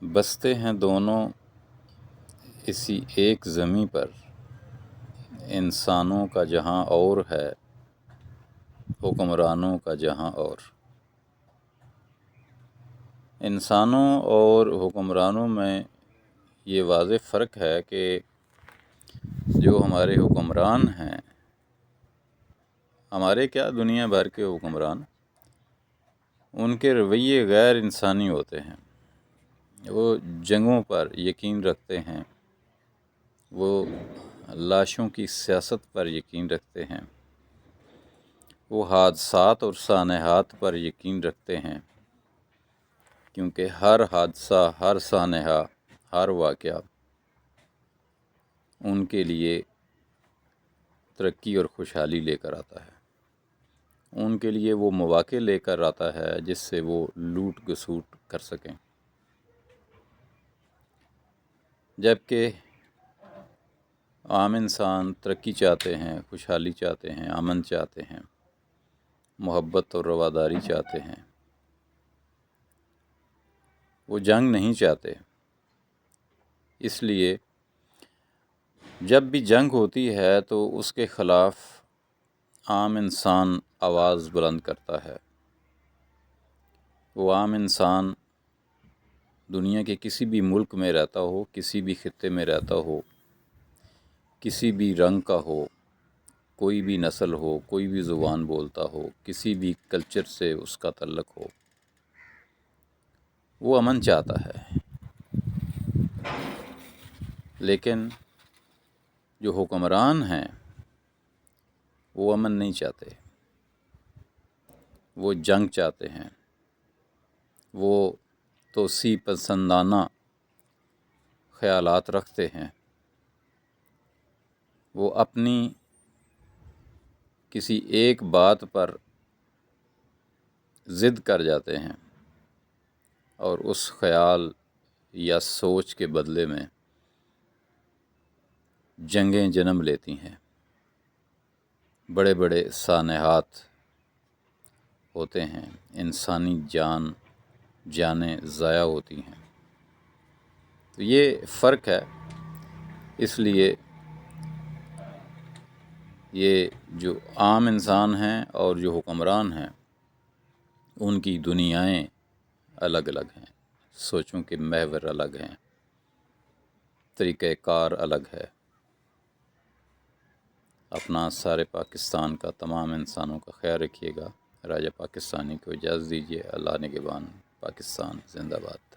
بستے ہیں دونوں اسی ایک زمیں پر، انسانوں کا جہاں اور ہے، حکمرانوں کا جہاں اور۔ انسانوں اور حکمرانوں میں یہ واضح فرق ہے کہ جو ہمارے حکمران ہیں، ہمارے کیا دنیا بھر کے حکمران، ان کے رویے غیر انسانی ہوتے ہیں۔ وہ جنگوں پر یقین رکھتے ہیں، وہ لاشوں کی سیاست پر یقین رکھتے ہیں، وہ حادثات اور سانحات پر یقین رکھتے ہیں، کیونکہ ہر حادثہ، ہر سانحہ، ہر واقعہ ان کے لیے ترقی اور خوشحالی لے کر آتا ہے۔ ان کے لیے وہ مواقع لے کر آتا ہے جس سے وہ لوٹ گھسوٹ کر سکیں، جبکہ عام انسان ترقی چاہتے ہیں، خوشحالی چاہتے ہیں، امن چاہتے ہیں، محبت اور رواداری چاہتے ہیں، وہ جنگ نہیں چاہتے۔ اس لیے جب بھی جنگ ہوتی ہے تو اس کے خلاف عام انسان آواز بلند کرتا ہے۔ وہ عام انسان دنیا کے کسی بھی ملک میں رہتا ہو، کسی بھی خطے میں رہتا ہو، کسی بھی رنگ کا ہو، کوئی بھی نسل ہو، کوئی بھی زبان بولتا ہو، کسی بھی کلچر سے اس کا تعلق ہو، وہ امن چاہتا ہے۔ لیکن جو حکمران ہیں وہ امن نہیں چاہتے، وہ جنگ چاہتے ہیں، وہ توسیع پسندانہ خیالات رکھتے ہیں، وہ اپنی کسی ایک بات پر ضد کر جاتے ہیں اور اس خیال یا سوچ کے بدلے میں جنگیں جنم لیتی ہیں، بڑے بڑے سانحات ہوتے ہیں، انسانی جانیں ضائع ہوتی ہیں۔ تو یہ فرق ہے۔ اس لیے یہ جو عام انسان ہیں اور جو حکمران ہیں، ان کی دنیائیں الگ الگ ہیں، سوچوں کے محور الگ ہیں، طریقہ کار الگ ہے۔ اپنا سارے پاکستان کا تمام انسانوں کا خیال رکھیے گا۔ راجہ پاکستانی کو اجازت دیجیے۔ اللہ نگہبان۔ پاکستان زندہ باد۔